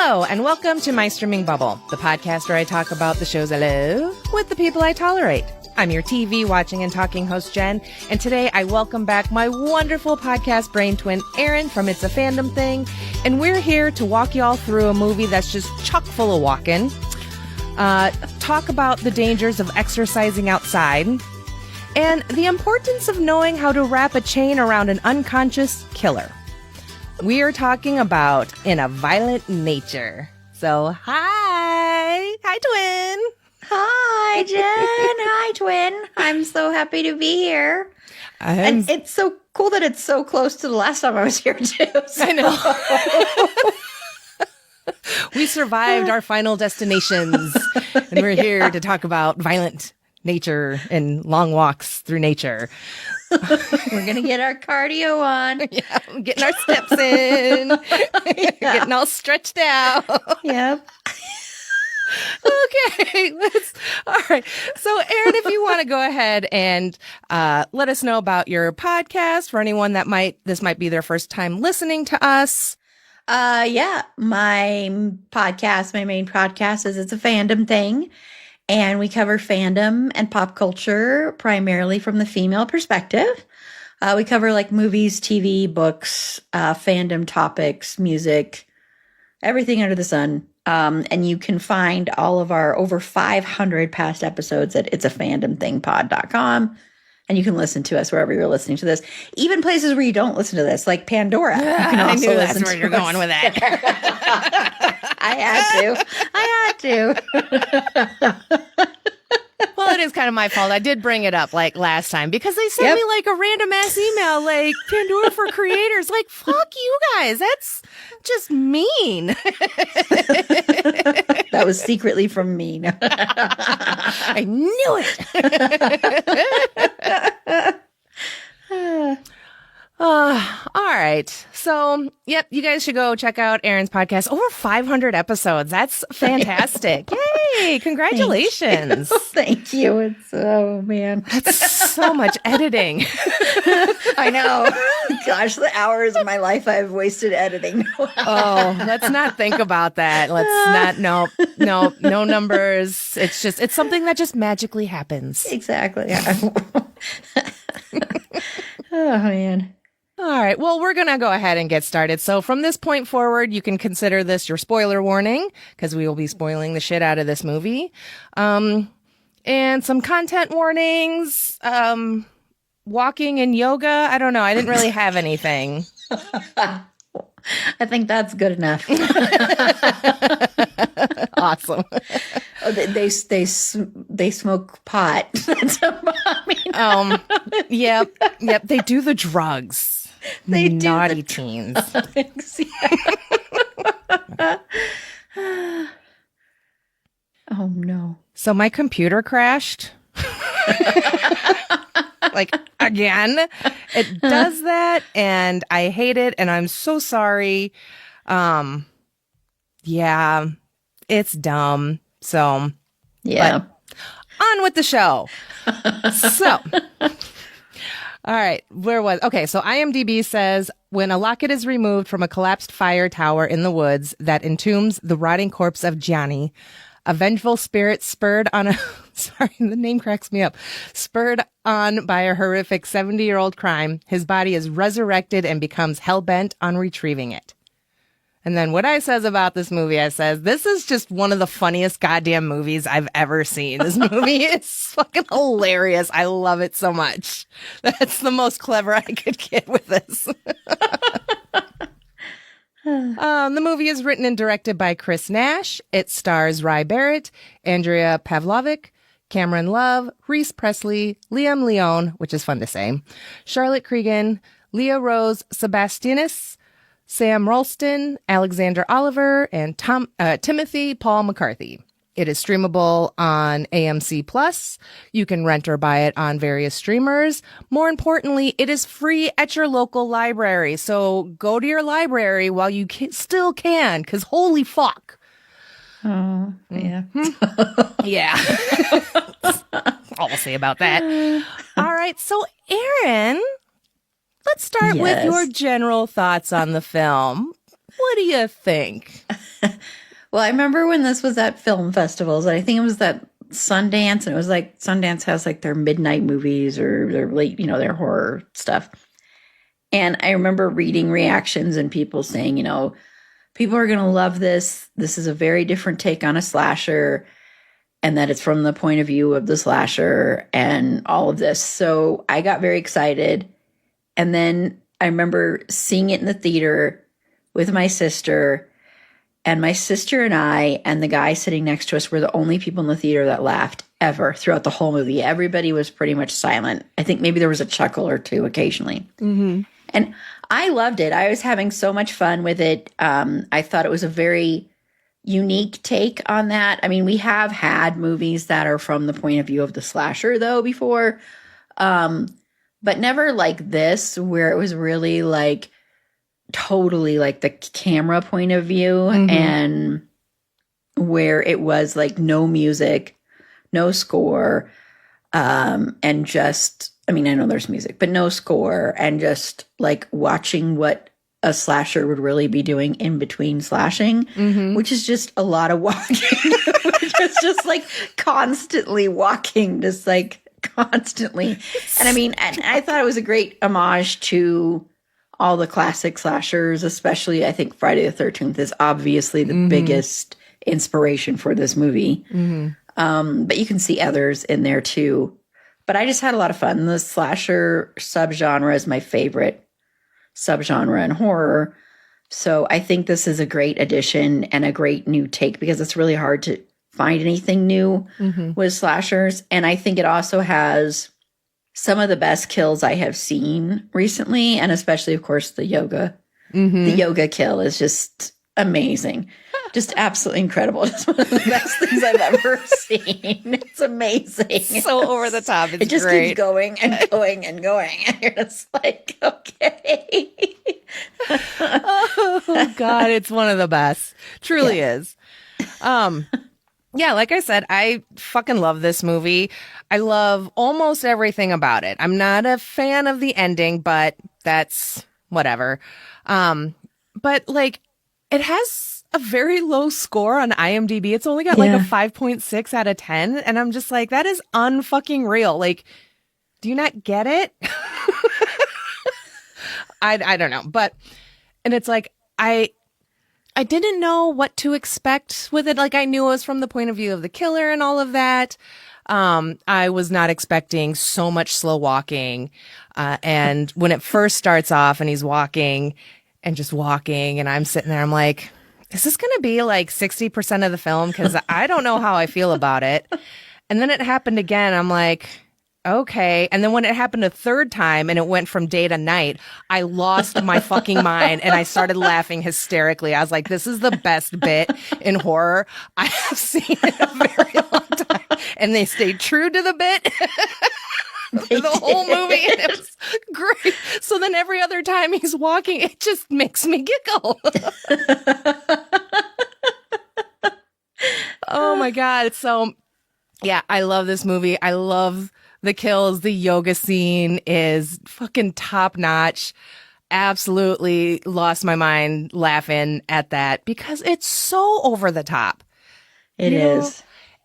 Hello, and welcome to My Streaming Bubble, the podcast where I talk about the shows I love with the people I tolerate. I'm your TV watching and talking host, Jen, and today I welcome back my wonderful podcast brain twin, Erin, from It's a Fandom Thing, and we're here to walk y'all through a movie that's just chock full of walking, talk about the dangers of exercising outside, and the importance of knowing how to wrap a chain around an unconscious killer. We are talking about In a Violent Nature. So, hi. Hi, twin. Hi, Jen. Hi, twin. I'm so happy to be here. And it's so cool that it's so close to the last time I was here, too. So. I know. We survived our final destinations, and we're here to talk about violent nature and long walks through nature. We're going to get our cardio on. Yeah, getting our steps in. Getting all stretched out. Yep. Okay, all right. So, Erin, if you want to go ahead and let us know about your podcast for anyone that this might be their first time listening to us. Yeah, my main podcast is It's a Fandom Thing. And we cover fandom and pop culture primarily from the female perspective. We cover like movies, TV, books, fandom topics, music, everything under the sun. And you can find all of our over 500 past episodes at itsafandomthingpod.com. And you can listen to us wherever you're listening to this. Even places where you don't listen to this, like Pandora. You can also I knew listen that's where you're going with that. I had to. Well, it is kind of my fault. I did bring it up like last time because they sent me like a random ass email like Pandora for creators. Like, fuck you guys. That's just mean. That was secretly from me. No. I knew it. All right. So, yep, you guys should go check out Erin's podcast. Over 500 episodes. That's fantastic. Yay. Congratulations. Thank you. It's, oh, man. That's so much editing. I know. Gosh, the hours of my life I've wasted editing. Oh, let's not think about that. Let's not, no numbers. It's something that just magically happens. Exactly. Yeah. Oh, man. All right. Well, we're going to go ahead and get started. So from this point forward, you can consider this your spoiler warning because we will be spoiling the shit out of this movie. And some content warnings, walking and yoga. I don't know. I didn't really have anything. I think that's good enough. Awesome. Oh, they smoke pot. Yep. They do the drugs. They naughty do teens. Oh no! So my computer crashed. Like again, it does that, and I hate it, and I'm so sorry. Yeah, it's dumb. So yeah, but on with the show. So. All right, okay, so IMDb says, when a locket is removed from a collapsed fire tower in the woods that entombs the rotting corpse of Gianni, a vengeful spirit spurred on by a horrific 70-year-old crime, his body is resurrected and becomes hell-bent on retrieving it. And then what I says about this movie, I says, this is just one of the funniest goddamn movies I've ever seen. This movie is fucking hilarious. I love it so much. That's the most clever I could get with this. The movie is written and directed by Chris Nash. It stars Rye Barrett, Andrea Pavlovic, Cameron Love, Reese Presley, Liam Leone, which is fun to say, Charlotte Cregan, Leah Rose Sebastianis, Sam Ralston, Alexander Oliver, and Timothy Paul McCarthy. It is streamable on AMC Plus. You can rent or buy it on various streamers. More importantly, it is free at your local library. So go to your library while you still can, because holy fuck. Oh, yeah. Yeah. All I'll say about that. All right. So, Erin, let's start with your general thoughts on the film. What do you think? Well, I remember when this was at film festivals. I think it was that Sundance, and it was like Sundance has like their midnight movies or their late, their horror stuff. And I remember reading reactions and people saying, people are going to love this. This is a very different take on a slasher, and that it's from the point of view of the slasher and all of this. So I got very excited. And then I remember seeing it in the theater with my sister. And my sister and I and the guy sitting next to us were the only people in the theater that laughed ever throughout the whole movie. Everybody was pretty much silent. I think maybe there was a chuckle or two occasionally. Mm-hmm. And I loved it. I was having so much fun with it. I thought it was a very unique take on that. I mean, we have had movies that are from the point of view of the slasher, though, before. But never like this, where it was really like totally like the camera point of view, and where it was like no music, no score, and just, I mean, I know there's music, but no score, and just like watching what a slasher would really be doing in between slashing, which is just a lot of walking. It's just like constantly walking, just like constantly. And I mean, and I thought it was a great homage to all the classic slashers, especially I think Friday the 13th is obviously the biggest inspiration for this movie. But you can see others in there too. But I just had a lot of fun. The slasher subgenre is my favorite subgenre in horror. So I think this is a great addition and a great new take, because it's really hard to find anything new with slashers. And I think it also has some of the best kills I have seen recently, and especially, of course, the yoga. The yoga kill is just amazing. Just absolutely incredible. Just one of the best things I've ever seen. It's amazing. So over the top. It's it just great. keeps going and going and going. And you're just like, okay. Oh, God, it's one of the best. Truly is. Yeah, like I said, I fucking love this movie. I love almost everything about it. I'm not a fan of the ending, but that's whatever. But like, it has a very low score on IMDb. It's only got like a 5.6 out of 10. And I'm just like, that is unfucking real. Like, do you not get it? I don't know. But, and it's like, I didn't know what to expect with it. Like, I knew it was from the point of view of the killer and all of that. I was not expecting so much slow walking. And when it first starts off and he's walking and just walking, and I'm sitting there, I'm like, is this going to be like 60% of the film? Because I don't know how I feel about it. And then it happened again. I'm like, okay. And then when it happened a third time and it went from day to night, I lost my fucking mind and I started laughing hysterically. I was like, this is the best bit in horror I have seen in a very long time. And they stayed true to the bit. The whole movie, and it was great. So then every other time he's walking, it just makes me giggle. Oh my God. So yeah, I love this movie. I love the kills. The yoga scene is fucking top notch. Absolutely lost my mind laughing at that because it's so over the top. It is.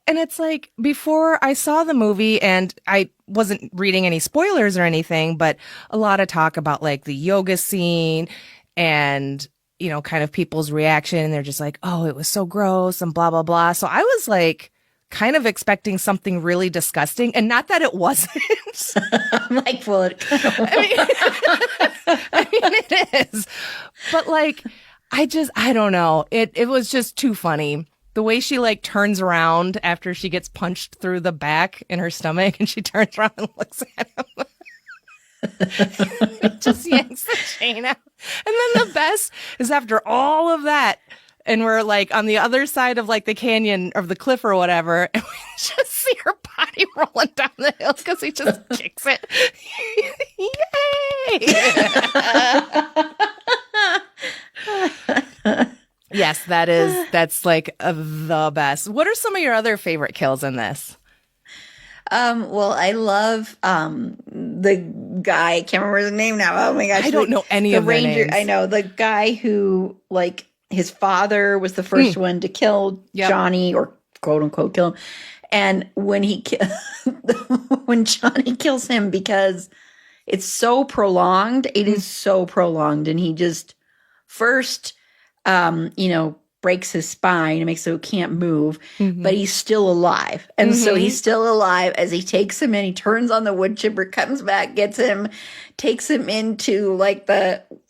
And it's like, before I saw the movie, and I wasn't reading any spoilers or anything, but a lot of talk about like the yoga scene and, you know, kind of people's reaction. They're just like, oh, it was so gross and blah, blah, blah. So I was like kind of expecting something really disgusting, and not that it wasn't. I'm like, well, I mean, it is. But like, I don't know. It was just too funny. The way she like turns around after she gets punched through the back in her stomach, and she turns around and looks at him. It just yanks the chain out. And then the best is after all of that, and we're like on the other side of like the canyon or the cliff or whatever, and we just see her body rolling down the hill because he just kicks it. Yay! Yes, that's like the best. What are some of your other favorite kills in this? Well, I love the guy, I can't remember his name now. Oh my gosh. I don't know any of their names. I know the guy who, like, his father was the first one to kill Johnny, or quote unquote kill him. And when when Johnny kills him, because it's so prolonged, it is so prolonged, and he just first, breaks his spine and makes so he can't move, but he's still alive. And so he's still alive as he takes him in, he turns on the wood chipper, comes back, gets him, takes him into like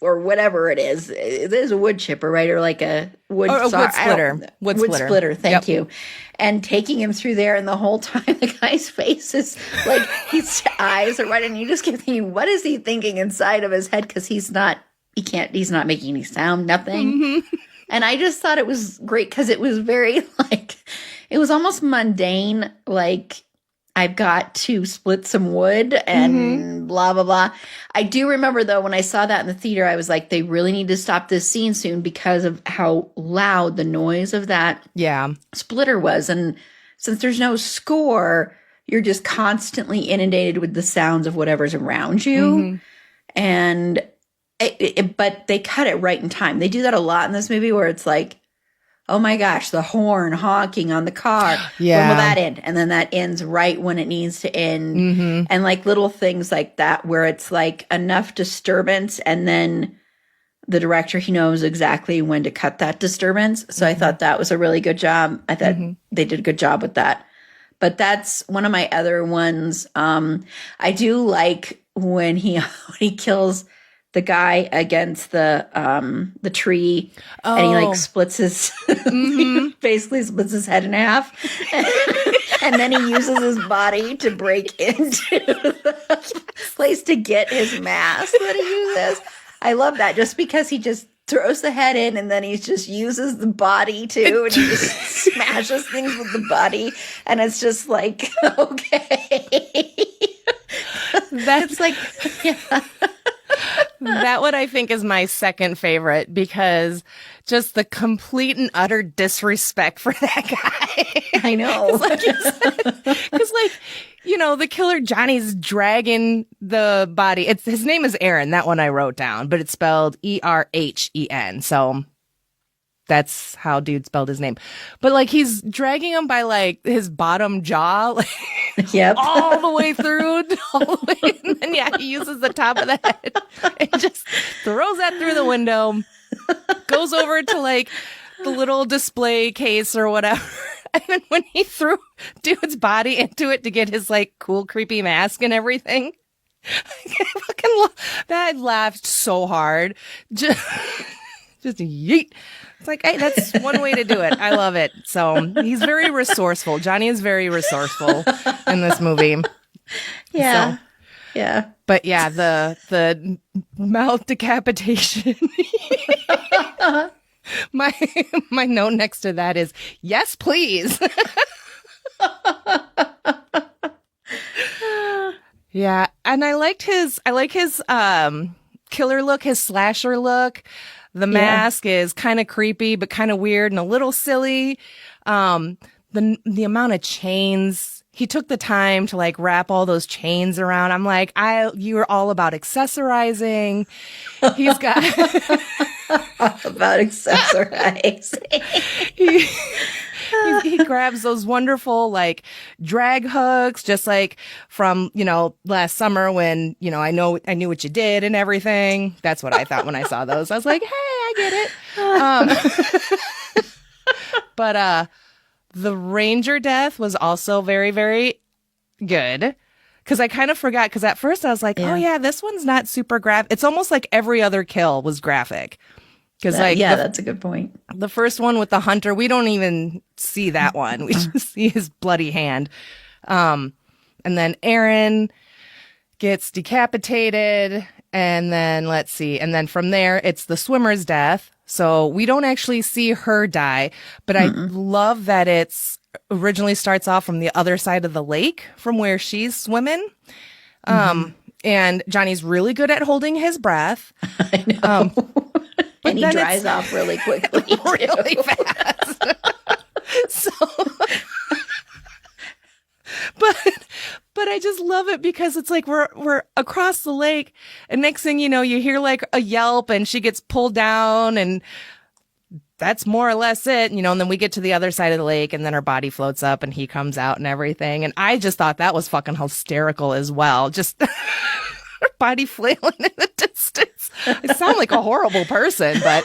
or whatever it is. It is a wood chipper, right? Or like a wood splitter. Wood splitter. Thank you. And taking him through there, and the whole time the guy's face is like, his eyes are red, and you just keep thinking, what is he thinking inside of his head? Because he's not making any sound, nothing. And I just thought it was great because it was very it was almost mundane. Like, I've got to split some wood and blah, blah, blah. I do remember, though, when I saw that in the theater, I was like, they really need to stop this scene soon because of how loud the noise of that splitter was. And since there's no score, you're just constantly inundated with the sounds of whatever's around you. And but they cut it right in time. They do that a lot in this movie where it's like, oh my gosh, the horn honking on the car. When will that end? And then that ends right when it needs to end. And like little things like that where it's like enough disturbance, and then the director, he knows exactly when to cut that disturbance. So I thought that was a really good job. I thought they did a good job with that. But that's one of my other ones. I do like when he kills the guy against the tree, and he like splits his basically splits his head in half, and then he uses his body to break into the place to get his mask that he uses. I love that, just because he just throws the head in, and then he just uses the body too, and he just smashes things with the body, and it's just like, okay. That's like, that one I think is my second favorite, because just the complete and utter disrespect for that guy. I know. Because the killer Johnny's dragging the body. His name is Erin. That one I wrote down, but it's spelled Erhen. So that's how dude spelled his name. But like, he's dragging him by like his bottom jaw, all the way through, all the way. And then he uses the top of the head and just throws that through the window, goes over to like the little display case or whatever. And then when he threw dude's body into it to get his like cool, creepy mask and everything, I laughed so hard. Just yeet. It's like, hey, that's one way to do it. I love it. So he's very resourceful. Johnny is very resourceful in this movie. Yeah. So, yeah. But yeah, the mouth decapitation. My note next to that is, yes, please. Yeah. And I like his killer look, his slasher look. The mask is kind of creepy, but kind of weird and a little silly. The amount of chains, he took the time to like wrap all those chains around. I'm like, you were all about accessorizing. He's got about accessorizing. He grabs those wonderful like drag hooks, just like from, last summer when, I knew what you did and everything. That's what I thought when I saw those. I was like, hey, I get it. But the ranger death was also very, very good. Because I kind of forgot, because at first I was like, oh yeah, this one's not super graphic. It's almost like every other kill was graphic. Because that's a good point. The first one with the hunter, we don't even see that one. We just see his bloody hand. And then Erin gets decapitated. And then let's see. And then from there, it's the swimmer's death. So we don't actually see her die. But I love that it's originally starts off from the other side of the lake from where she's swimming. And Johnny's really good at holding his breath. I know. And he dries off really quickly. Really fast. But I just love it because it's like we're across the lake, and next thing you know, you hear like a yelp, and she gets pulled down, and that's more or less it, and then we get to the other side of the lake, and then her body floats up, and he comes out and everything. And I just thought that was fucking hysterical as well. Just her body flailing in the distance. I sound like a horrible person, but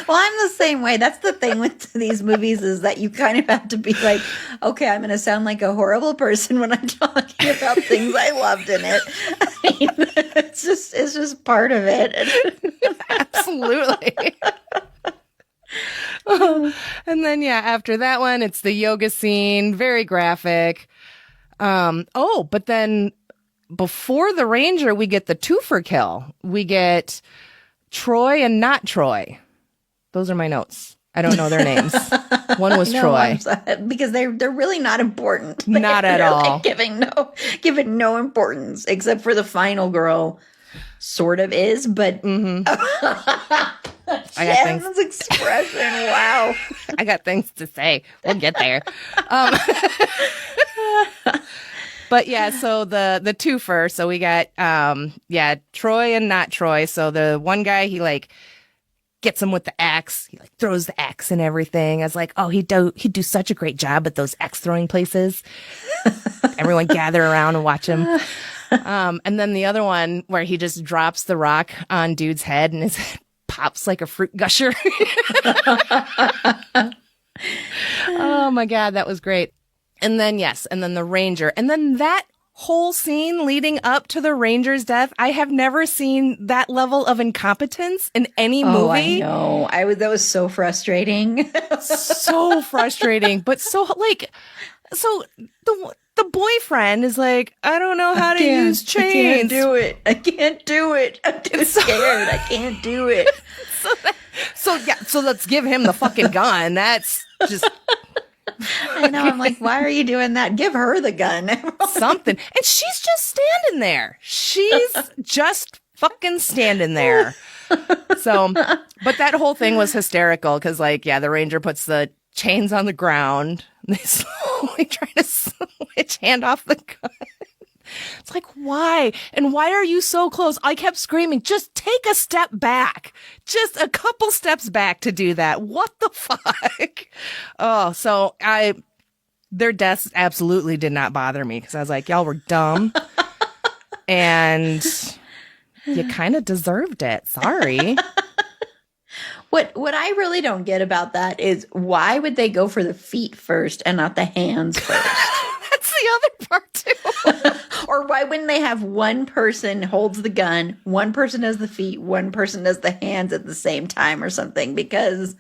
well, I'm the same way. That's the thing with these movies is that you kind of have to be like, okay, I'm going to sound like a horrible person when I'm talking about things I loved in it. I mean, it's just part of it. Absolutely. And then, after that one, it's the yoga scene, very graphic. But then before the Ranger, we get the twofer kill. We get Troy and not Troy. Those are my notes. I don't know their names. One was Troy. Because they're really not important. Not at all. Like giving no importance, except for the final girl sort of is, but Jen's expression, wow. I got things to say. We'll get there. But so the twofer, so we got Troy and not Troy. So the one guy, he like gets him with the axe. He like throws the axe and everything. I was like, oh, he'd do such a great job at those axe throwing places. Everyone gather around and watch him. And then the other one where he just drops the rock on dude's head and his head pops like a fruit gusher. Oh my God, that was great. And then the Ranger. And then that whole scene leading up to the Ranger's death, I have never seen that level of incompetence in any movie. Oh, I know. That was so frustrating. So frustrating. But so the boyfriend is like, I don't know how to use chains. I can't do it. I'm too scared. I can't do it. So let's give him the fucking gun. That's just... I know. I'm like, why are you doing that? Give her the gun. Something. And she's just standing there. She's just fucking standing there. So, but that whole thing was hysterical because, the Ranger puts the chains on the ground. They slowly try to switch hand off the gun. It's like, why? And why are you so close? I kept screaming, just take a step back. Just a couple steps back to do that. What the fuck? Oh, so their deaths absolutely did not bother me because I was like, y'all were dumb. And you kind of deserved it. Sorry. What I really don't get about that is why would they go for the feet first and not the hands first? That's the other part too. Or why wouldn't they have one person holds the gun, one person does the feet, one person does the hands at the same time or something? Because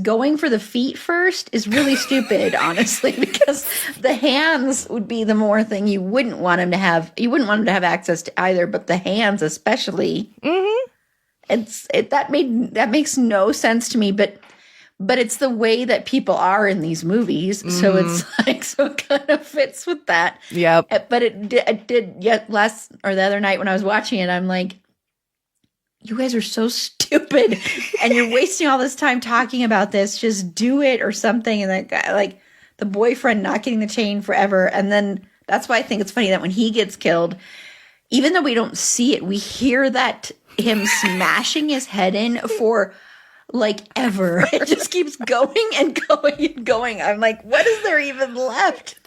going for the feet first is really stupid, honestly, because the hands would be the more thing you wouldn't want them to have. You wouldn't want them to have access to either, but the hands especially. Mm-hmm. That makes no sense to me, but it's the way that people are in these movies. Mm. So it kind of fits with that. Yep. But it did the other night when I was watching it, I'm like, you guys are so stupid and you're wasting all this time talking about this. Just do it or something. And that guy, like the boyfriend not getting the chain forever. And then that's why I think it's funny that when he gets killed, even though we don't see it, we hear that him smashing his head in for like ever. It just keeps going and going and going. I'm like, what is there even left?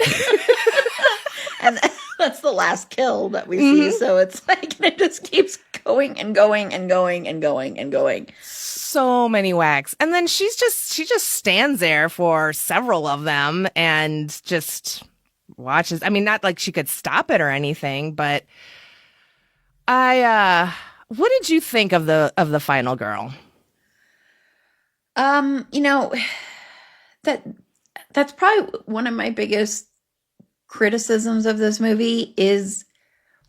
And that's the last kill that we see. So it's like, it just keeps going and going and going and going and going. So many whacks. And then she just stands there for several of them and just watches. I mean, not like she could stop it or anything, but what did you think of the final girl? That's probably one of my biggest criticisms of this movie is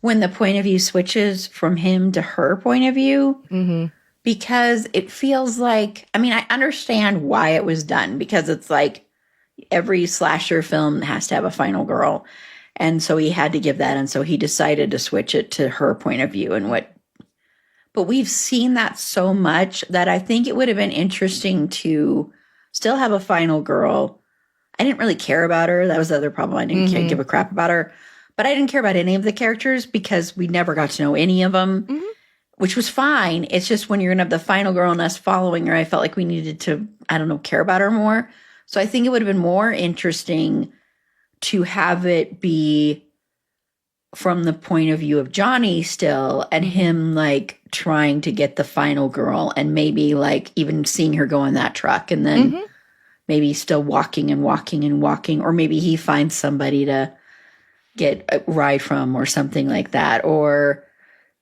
when the point of view switches from him to her point of view. Mm-hmm. Because it feels like, I mean, I understand why it was done because it's like every slasher film has to have a final girl. And so he had to give that. And so he decided to switch it to her point of view but we've seen that so much that I think it would have been interesting to still have a final girl I didn't really care about her. That was the other problem. I didn't give a crap about her. But I didn't care about any of the characters because we never got to know any of them, which was fine. It's just when you're going to have the final girl and us following her, I felt like we needed to, I don't know, care about her more. So I think it would have been more interesting to have it be from the point of view of Johnny still and him like trying to get the final girl and maybe like even seeing her go in that truck and then maybe still walking and walking and walking, or maybe he finds somebody to get a ride from or something like that. Or,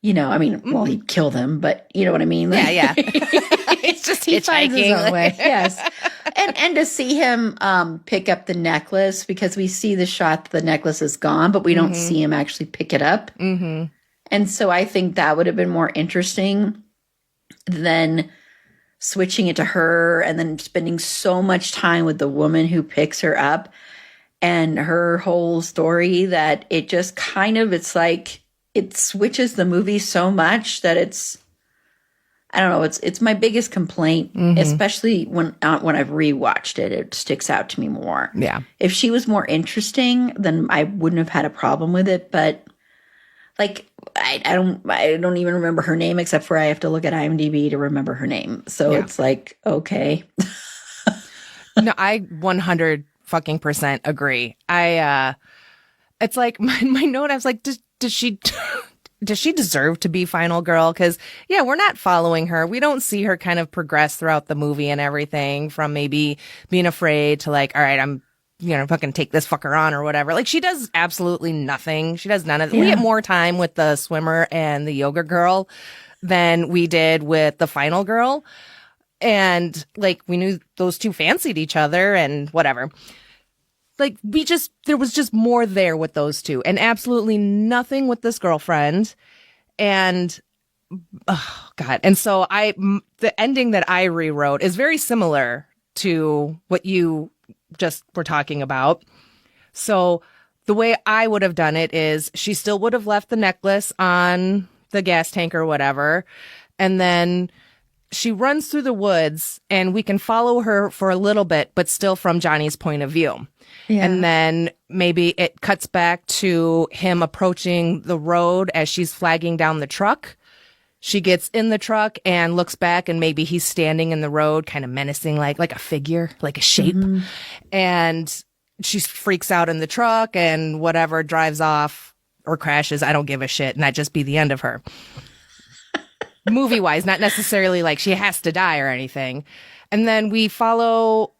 you know, I mean, well, he'd kill them, but you know what I mean? Yeah, yeah. It's just he finds his own hitchhiking. way. Yes. And to see him pick up the necklace, because we see the shot that the necklace is gone, but we don't see him actually pick it up. And so I think that would have been more interesting than switching it to her and then spending so much time with the woman who picks her up and her whole story that it just kind of, it's like it switches the movie so much that it's, I don't know, it's my biggest complaint, especially when I've rewatched it. It sticks out to me more. Yeah. If she was more interesting, then I wouldn't have had a problem with it. But like, I don't even remember her name except for I have to look at IMDb to remember her name. So it's like, okay. No, I 100% agree. It's like my note, I was like, does she deserve to be final girl? Because, yeah, we're not following her. We don't see her kind of progress throughout the movie and everything from maybe being afraid to like, all right, I'm, fucking take this fucker on or whatever. Like, she does absolutely nothing. She does none of it. We get more time with the swimmer and the yoga girl than we did with the final girl. And like, we knew those two fancied each other and whatever. Like, there was just more there with those two and absolutely nothing with this girlfriend. And, oh God. And so the ending that I rewrote is very similar to what you just were talking about. So the way I would have done it is she still would have left the necklace on the gas tank or whatever. And then she runs through the woods and we can follow her for a little bit, but still from Johnny's point of view. Yeah. And then maybe it cuts back to him approaching the road as she's flagging down the truck. She gets in the truck and looks back and maybe he's standing in the road, kind of menacing, like a figure, like a shape. And she freaks out in the truck and whatever, drives off or crashes. I don't give a shit. And that just be the end of her. Movie wise, not necessarily like she has to die or anything. And then we follow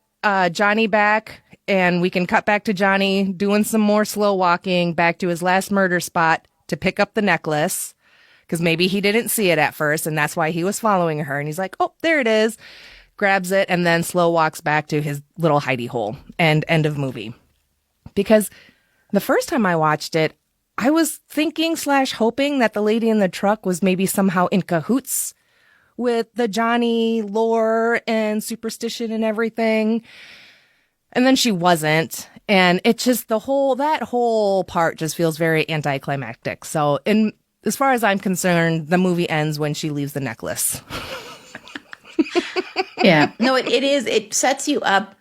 Johnny back and we can cut back to Johnny doing some more slow walking back to his last murder spot to pick up the necklace. Because maybe he didn't see it at first and that's why he was following her. And he's like, oh, there it is. Grabs it and then slow walks back to his little hidey hole and end of movie. Because the first time I watched it, I was thinking / hoping that the lady in the truck was maybe somehow in cahoots with the Johnny lore and superstition and everything. And then she wasn't. And it just, that whole part just feels very anticlimactic. So as far as I'm concerned, the movie ends when she leaves the necklace. Yeah. No, it is. It sets you up.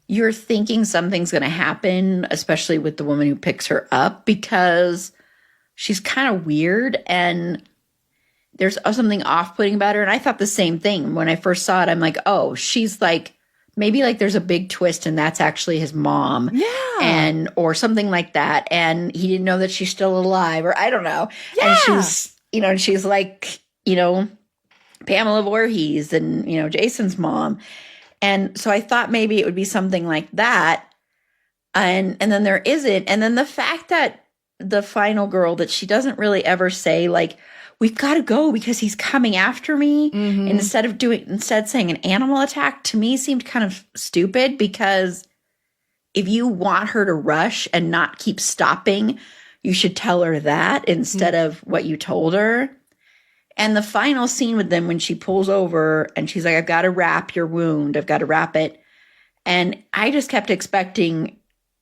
You're thinking something's going to happen, especially with the woman who picks her up, because she's kind of weird and there's something off-putting about her. And I thought the same thing. When I first saw it, I'm like, oh, she's like, maybe like there's a big twist and that's actually his mom. Yeah. Or something like that. And he didn't know that she's still alive, or I don't know. Yeah. And she's like, Pamela Voorhees and, Jason's mom. And so I thought maybe it would be something like that. And then there isn't. And then the fact that the final girl, that she doesn't really ever say like, we've got to go because he's coming after me. Instead saying an animal attack, to me seemed kind of stupid, because if you want her to rush and not keep stopping, you should tell her that instead of what you told her. And the final scene with them when she pulls over and she's like, I've got to wrap your wound. I've got to wrap it. And I just kept expecting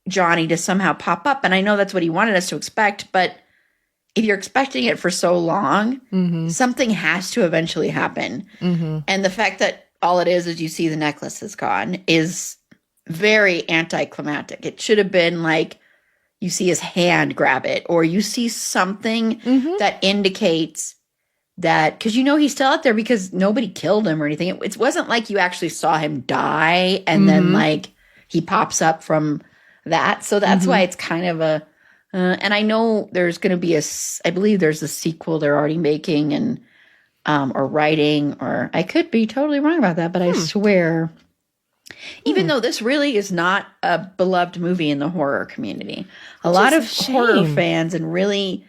Johnny to somehow pop up. And I know that's what he wanted us to expect. But if you're expecting it for so long, something has to eventually happen. And the fact that all it is you see the necklace is gone is very anticlimactic. It should have been like you see his hand grab it, or you see something that indicates that, because he's still out there because nobody killed him or anything. It wasn't like you actually saw him die and then like he pops up from that. So that's why it's kind of a, and I know there's going to be I believe there's a sequel they're already making and, or writing, or I could be totally wrong about that, but I swear, even though this really is not a beloved movie in the horror community, a lot of horror fans and really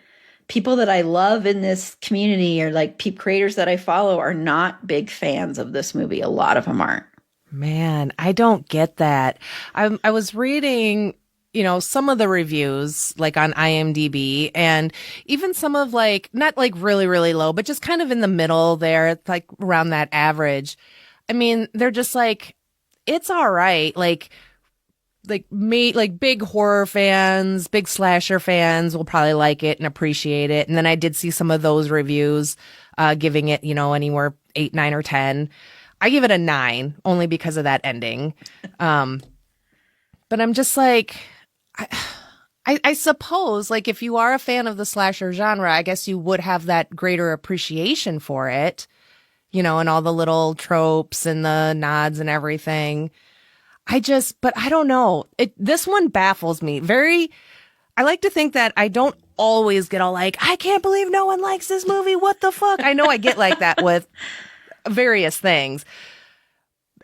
people that I love in this community, or like creators that I follow, are not big fans of this movie. A lot of them aren't. Man, I don't get that. I was reading, some of the reviews like on IMDb, and even some of like, not like really, really low, but just kind of in the middle there. It's like around that average. I mean, they're just like, it's all right. Like big horror fans, big slasher fans will probably like it and appreciate it. And then I did see some of those reviews, giving it, anywhere 8, 9, or 10. I give it a 9 only because of that ending. But I'm just like, I suppose, like, if you are a fan of the slasher genre, I guess you would have that greater appreciation for it, and all the little tropes and the nods and everything. But I don't know. This one baffles me. I like to think that I don't always get all like, I can't believe no one likes this movie. What the fuck? I know I get like that with various things,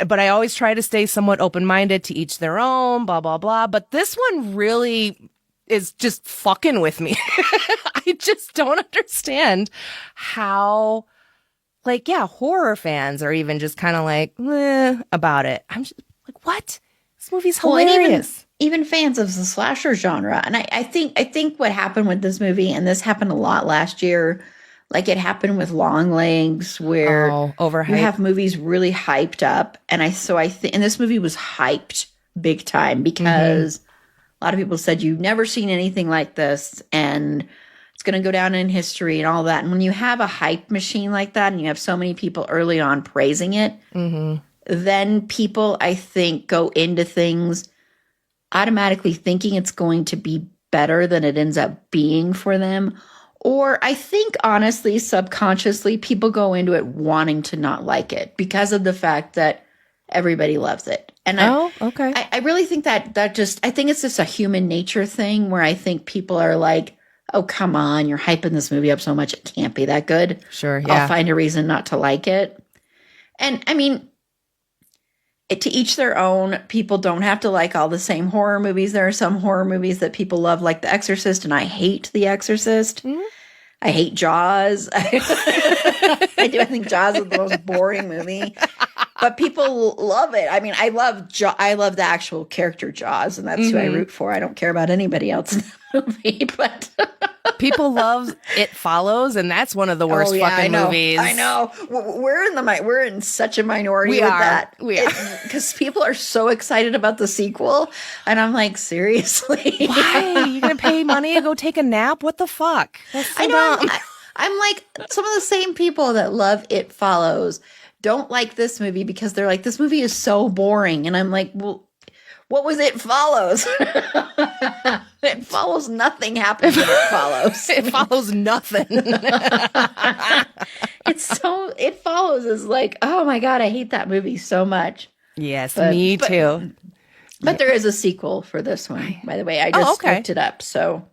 but I always try to stay somewhat open-minded, to each their own, blah, blah, blah. But this one really is just fucking with me. I just don't understand how, like, yeah, horror fans are even just kind of like, about it. I'm just like, what? This movie's hilarious. Even fans of the slasher genre. And I think what happened with this movie, and this happened a lot last year, like it happened with Longlegs, where overhyped. You have movies really hyped up. And and this movie was hyped big time because a lot of people said, you've never seen anything like this, and it's going to go down in history and all that. And when you have a hype machine like that, and you have so many people early on praising it, then people, I think, go into things automatically thinking it's going to be better than it ends up being for them. Or I think, honestly, subconsciously, people go into it wanting to not like it because of the fact that everybody loves it. And I really think I think it's just a human nature thing, where I think people are like, oh, come on, you're hyping this movie up so much, it can't be that good. Sure, yeah. I'll find a reason not to like it. And I mean, to each their own. People don't have to like all the same horror movies. There are some horror movies that people love, like The Exorcist, and I hate The Exorcist. I hate Jaws. I do. I think Jaws is the most boring movie, but people love it. I mean, I love the actual character Jaws, and that's who I root for. I don't care about anybody else in the movie, but people love It Follows, and that's one of the worst fucking movies. I know. We're in such a minority with that. We are. Because people are so excited about the sequel, and I'm like, seriously? Why? You gonna pay money to go take a nap? What the fuck? That's so I know. dumb. I'm like, some of the same people that love It Follows don't like this movie because they're like, this movie is so boring. And I'm like, well, what was It Follows? It follows nothing happens in It Follows. It follows nothing. It Follows is like, oh my God, I hate that movie so much. Yes, me too. But there is a sequel for this one, by the way. I just looked it up, so.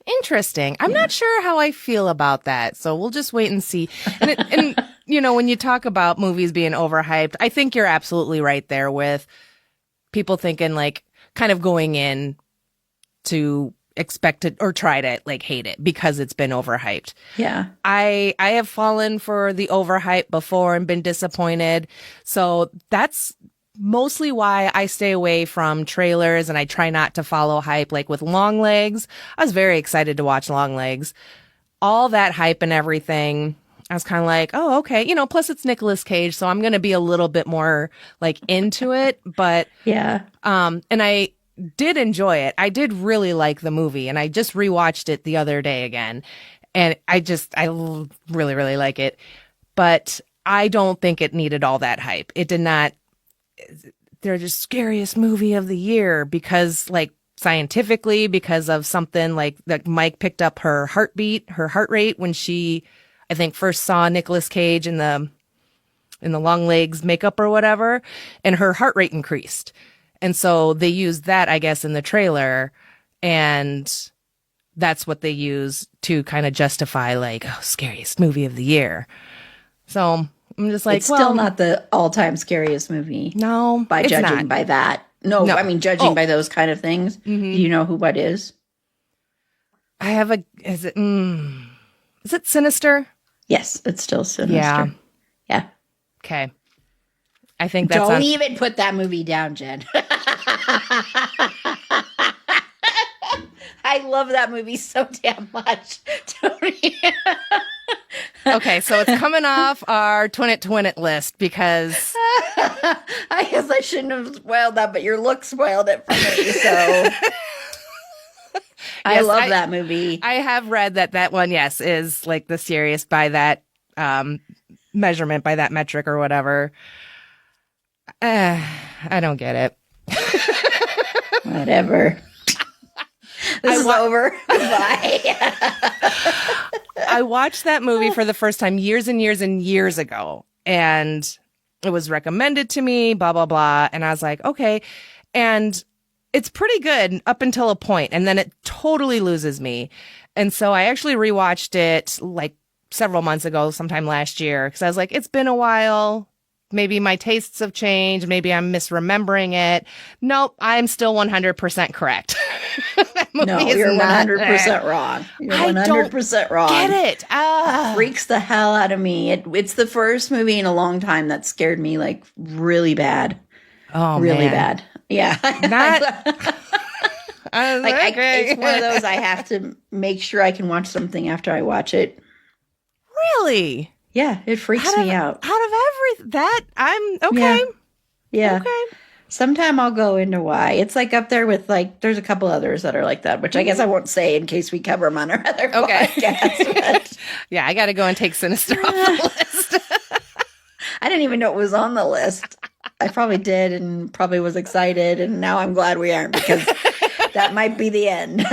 Interesting. I'm not sure how I feel about that, so we'll just wait and see. And you know, when you talk about movies being overhyped, I think you're absolutely right there with people thinking, like, kind of going in to expect it or try to like hate it because it's been overhyped. Yeah. I have fallen for the overhype before and been disappointed. So that's mostly why I stay away from trailers and I try not to follow hype. Like with Longlegs, I was very excited to watch Longlegs. All that hype and everything, I was kind of like, oh, okay. You know, plus it's Nicolas Cage, so I'm going to be a little bit more like into it. But yeah. And I did enjoy it. I did really like the movie, and I just rewatched it the other day again. And I really, really like it. But I don't think it needed all that hype. It did not. they're just scariest movie of the year because like scientifically, because of something like that Mike picked up her heartbeat, her heart rate when she, I think, first saw Nicolas Cage in the long legs makeup or whatever, and her heart rate increased. And so they used that, I guess, in the trailer, and that's what they use to kind of justify like, oh, scariest movie of the year. So I'm just like, it's still not the all-time scariest movie. No, by it's judging not. by that. No, I mean, judging by those kind of things. Do you know who what is? I have is it Sinister? Yes, it's still Sinister. Yeah. Yeah. Okay. I think that's Don't even put that movie down, Jen. I love that movie so damn much. Okay, so it's coming off our Twin It list because I guess I shouldn't have spoiled that, but your look spoiled it for me. So I love that movie. I have read that one, yes, is like the scariest by that measurement, by that metric or whatever. I don't get it. Whatever. This is over. Bye. I watched that movie for the first time years and years and years ago, and it was recommended to me, blah, blah, blah. And I was like, okay. And it's pretty good up until a point, and then it totally loses me. And so I actually rewatched it like several months ago, sometime last year, because I was like, it's been a while. Maybe my tastes have changed. Maybe I'm misremembering it. Nope, I'm still 100% correct. No, you're 100% wrong. You're 100% wrong. Get it? It freaks the hell out of me. It's the first movie in a long time that scared me like really bad. Oh, really man. bad. Yeah. It's one of those I have to make sure I can watch something after I watch it. Really? Yeah, it freaks me out. Out of that, I'm okay. Yeah. Okay. Sometime I'll go into why. It's like up there with like, there's a couple others that are like that, which I guess I won't say in case we cover them on our other podcast. But yeah, I got to go and take Sinister off the list. I didn't even know it was on the list. I probably did and probably was excited. And now I'm glad we aren't because that might be the end.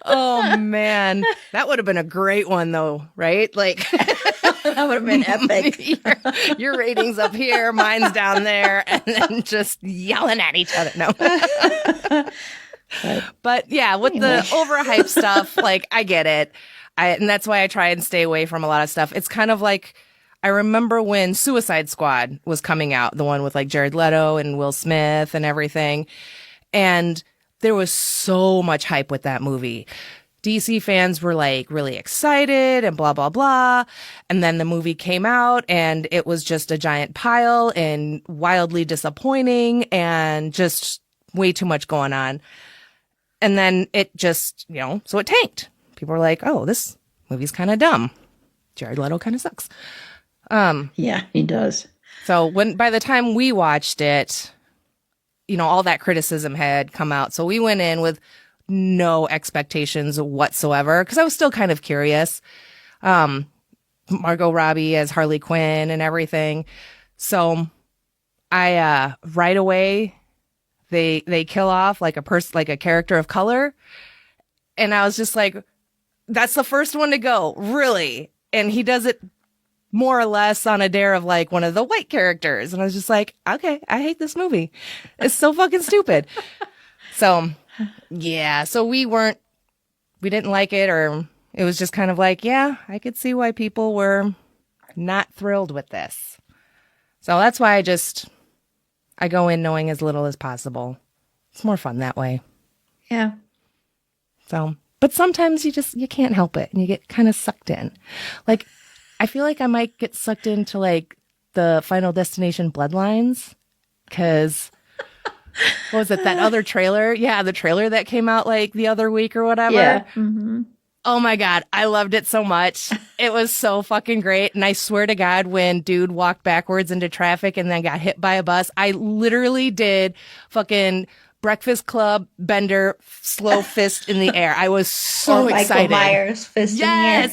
Oh, man. That would have been a great one, though, right? Like, that would have been epic. your ratings up here, mine's down there, and then just yelling at each other. No. But yeah, with the overhyped stuff, like, I get it. And that's why I try and stay away from a lot of stuff. It's kind of like, I remember when Suicide Squad was coming out, the one with like Jared Leto and Will Smith and everything. And there was so much hype with that movie. DC fans were like really excited and blah, blah, blah. And then the movie came out and it was just a giant pile and wildly disappointing and just way too much going on. And then it just, so it tanked. People were like, oh, this movie's kind of dumb. Jared Leto kind of sucks. Yeah, he does. So by the time we watched it, all that criticism had come out. So we went in with no expectations whatsoever because I was still kind of curious. Margot Robbie as Harley Quinn and everything. So I right away they kill off like a character of color, and I was just like, that's the first one to go, really? And he does it more or less on a dare of like one of the white characters. And I was just like, okay, I hate this movie. It's so fucking stupid. So yeah, so we didn't like it, or it was just kind of like, yeah, I could see why people were not thrilled with this. So that's why I go in knowing as little as possible. It's more fun that way. Yeah. So, but sometimes you can't help it and you get kind of sucked in. Like, I feel like I might get sucked into like the Final Destination Bloodlines because what was it, that other trailer? Yeah, the trailer that came out like the other week or whatever. Yeah. Mm-hmm. Oh my God, I loved it so much. It was so fucking great. And I swear to God, when dude walked backwards into traffic and then got hit by a bus, I literally did fucking Breakfast Club bender slow fist in the air. I was so excited. Michael Myers fist in the air.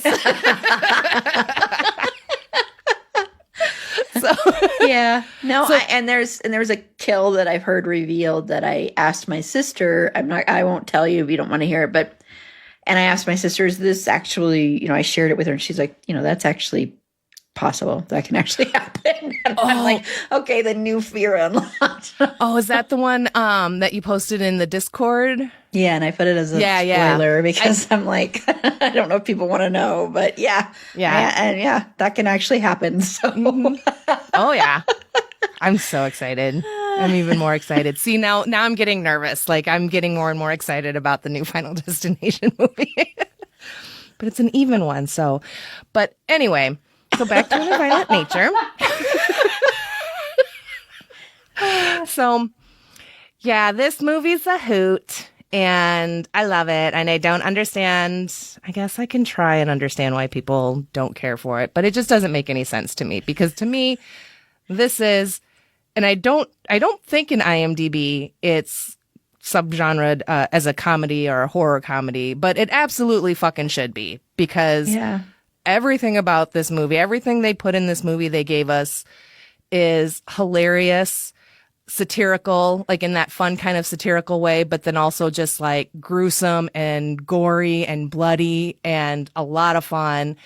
So Yeah. No, and there's a kill that I've heard revealed that I asked my sister. I won't tell you if you don't want to hear it, but and I asked my sister, is this actually, I shared it with her and she's like, that's actually possible. That can actually happen. And I'm like, okay, the new fear unlocked. Oh, is that the one that you posted in the Discord? Yeah, and I put it as a spoiler because I'm like, I don't know if people want to know, but yeah. That can actually happen. So, Oh yeah, I'm so excited. I'm even more excited. See, now I'm getting nervous. Like I'm getting more and more excited about the new Final Destination movie. But it's an even one. So, but anyway, so back to the violent nature. So, yeah, this movie's a hoot. And I love it. And I don't understand. I guess I can try and understand why people don't care for it. But it just doesn't make any sense to me. Because to me, this is, and I don't think in IMDb it's subgenred as a comedy or a horror comedy. But it absolutely fucking should be. Because everything about this movie, everything they put in this movie they gave us is hilarious, satirical, like in that fun kind of satirical way, but then also just like gruesome and gory and bloody and a lot of fun.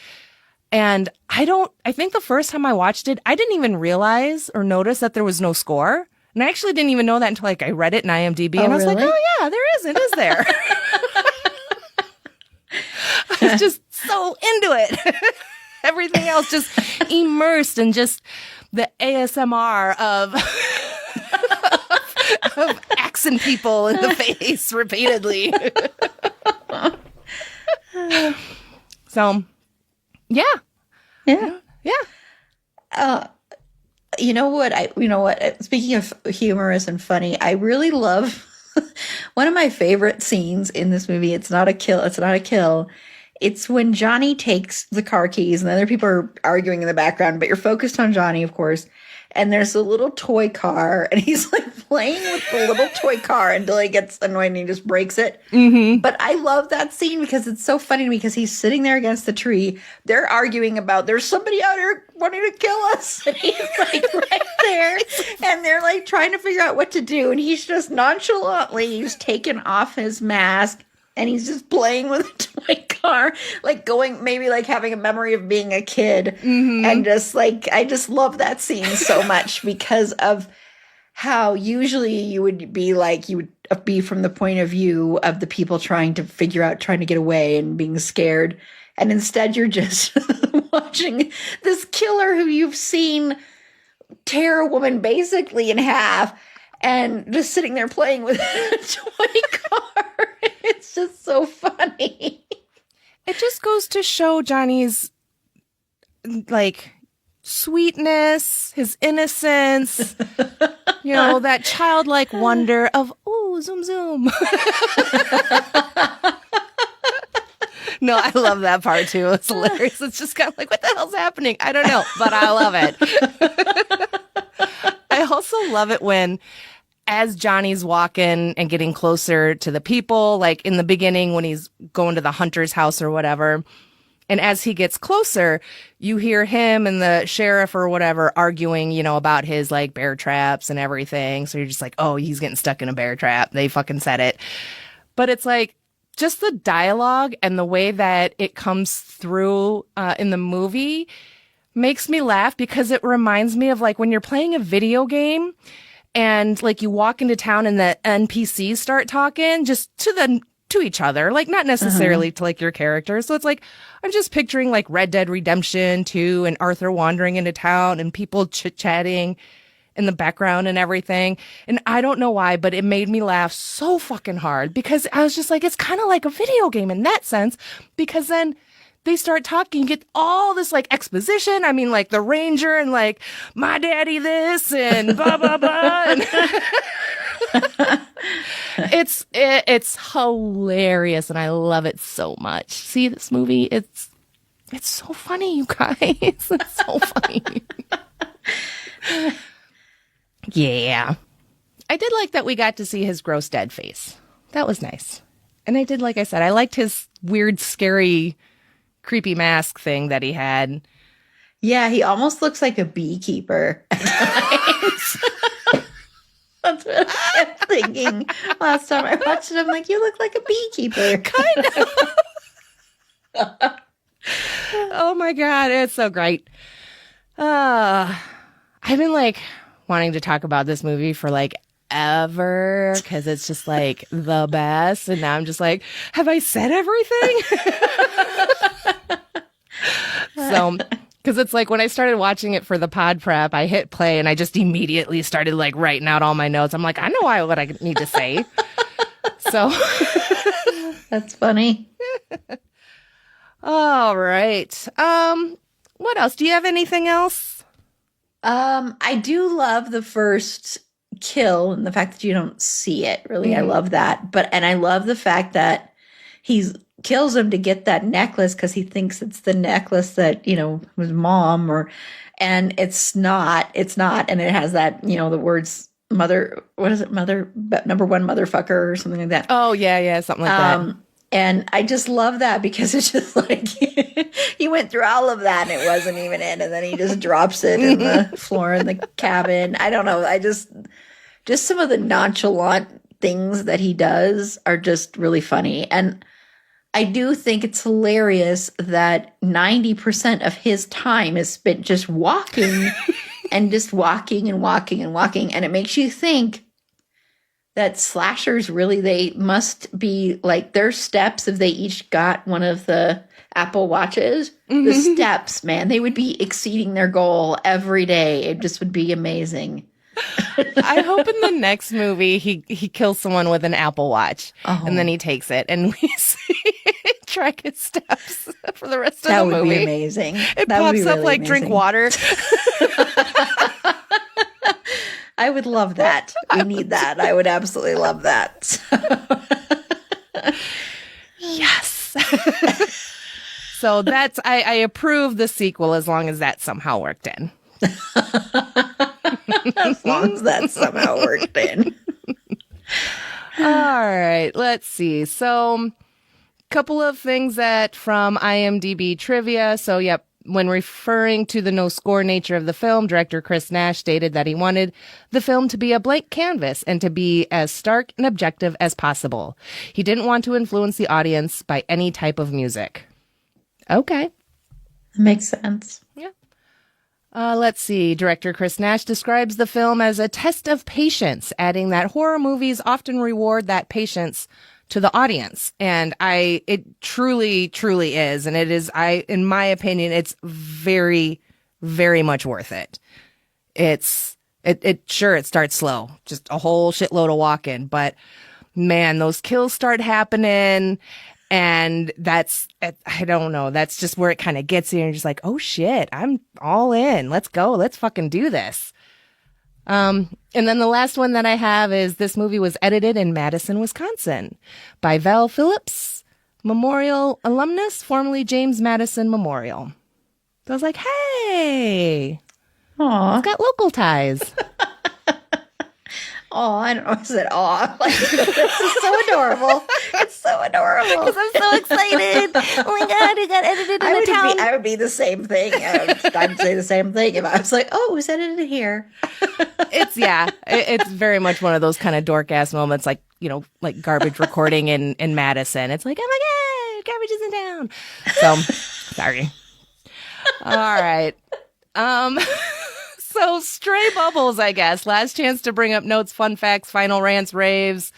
And I think the first time I watched it, I didn't even realize or notice that there was no score. And I actually didn't even know that until like I read it in IMDb and I was like, oh yeah, there isn't, is there? I was just so into it. Everything else just immersed in just the ASMR of axing people in the face repeatedly. So, yeah. You know what? Speaking of humorous and funny, I really love one of my favorite scenes in this movie. It's not a kill. It's when Johnny takes the car keys and other people are arguing in the background, but you're focused on Johnny, of course. And there's a little toy car and he's like playing with the little toy car until he gets annoyed and he just breaks it. Mm-hmm. But I love that scene because it's so funny to me because he's sitting there against the tree. They're arguing about there's somebody out here wanting to kill us. And he's like right there. And they're like trying to figure out what to do. And he's just nonchalantly, he's taken off his mask. And he's just playing with a toy car, like maybe like having a memory of being a kid. Mm-hmm. And just like, I just love that scene so much because of how usually you would be from the point of view of the people trying to get away and being scared. And instead you're just watching this killer who you've seen tear a woman basically in half and just sitting there playing with a toy car. It's just so funny. It just goes to show Johnny's like sweetness, his innocence, that childlike wonder of, oh, zoom, zoom. No, I love that part too. It's hilarious. It's just kind of like, what the hell's happening? I don't know, but I love it. I also love it when, as Johnny's walking and getting closer to the people, like in the beginning when he's going to the hunter's house or whatever, and as he gets closer, you hear him and the sheriff or whatever arguing, about his like bear traps and everything. So you're just like, oh, he's getting stuck in a bear trap. They fucking said it. But it's like just the dialogue and the way that it comes through in the movie makes me laugh because it reminds me of like when you're playing a video game and like you walk into town and the NPCs start talking just to each other, like not necessarily to like your characters. So it's like, I'm just picturing like Red Dead Redemption 2 and Arthur wandering into town and people chit-chatting in the background and everything. And I don't know why, but it made me laugh so fucking hard because I was just like, it's kind of like a video game in that sense, because then they start talking, get all this like exposition. I mean, like the ranger and like my daddy this and blah, blah, blah. And it's hilarious. And I love it so much. See this movie. It's so funny, you guys. It's so funny. Yeah. I did like that we got to see his gross dead face. That was nice. And I did, like I said, I liked his weird, scary, creepy mask thing that he had. Yeah, he almost looks like a beekeeper at times. That's what I kept thinking last time I watched it. I'm like, you look like a beekeeper. Kind of. Oh my God, it's so great. I've been like wanting to talk about this movie for like ever because it's just like the best. And now I'm just like, have I said everything? So, because it's like when I started watching it for the pod prep, I hit play and I just immediately started like writing out all my notes. I'm like, I know what I need to say. So that's funny. All right. What else? Do you have anything else? I do love the first kill and the fact that you don't see it. Really, I love that. And I love the fact that he kills him to get that necklace because he thinks it's the necklace that, was mom and it's not. And it has that, the words mother, what is it? Mother, number one motherfucker or something like that. Oh, yeah, something like that. And I just love that because it's just like he went through all of that and it wasn't even in. And then he just drops it in the floor in the cabin. I don't know. I just some of the nonchalant things that he does are just really funny. And I do think it's hilarious that 90% of his time is spent just walking and just walking and walking and walking. And it makes you think that slashers really, they must be like their steps if they each got one of the Apple Watches. The steps, man, they would be exceeding their goal every day. It just would be amazing. I hope in the next movie he kills someone with an Apple Watch and then he takes it and we see track his steps for the rest of the movie. That would be amazing. It pops up like amazing. Drink water. I would love that. We need that. I would absolutely love that. Yes. So that's, I approve the sequel as long as that somehow worked in. As long as that somehow worked in. All right. Let's see. So couple of things that from IMDb trivia. So, yep. When referring to the no-score nature of the film, director Chris Nash stated that he wanted the film to be a blank canvas and to be as stark and objective as possible. He didn't want to influence the audience by any type of music. Okay. Makes sense. Yeah. Let's see. Director Chris Nash describes the film as a test of patience, adding that horror movies often reward that patience to the audience. And it truly, truly is. And it is, in my opinion, it's very, very much worth it. It starts slow, just a whole shitload of walking, but man, those kills start happening. And that's, I don't know, that's just where it kind of gets you. And you're just like, oh shit, I'm all in. Let's go. Let's fucking do this. And then the last one that I have is this movie was edited in Madison, Wisconsin by Val Phillips Memorial Alumnus, formerly James Madison Memorial. So I was like, hey, aw, it's got local ties. Oh, I don't know. I said, aw. Like, this is so adorable. It's so adorable. Because I'm so excited. Oh my God, it got edited in a town. I would be the same thing. I'd say the same thing if I was like, oh, it was edited here. It's very much one of those kind of dork ass moments, like, like garbage recording in Madison. It's like, oh my God, garbage is in town. So, sorry. All right. So stray bubbles, I guess. Last chance to bring up notes, fun facts, final rants, raves,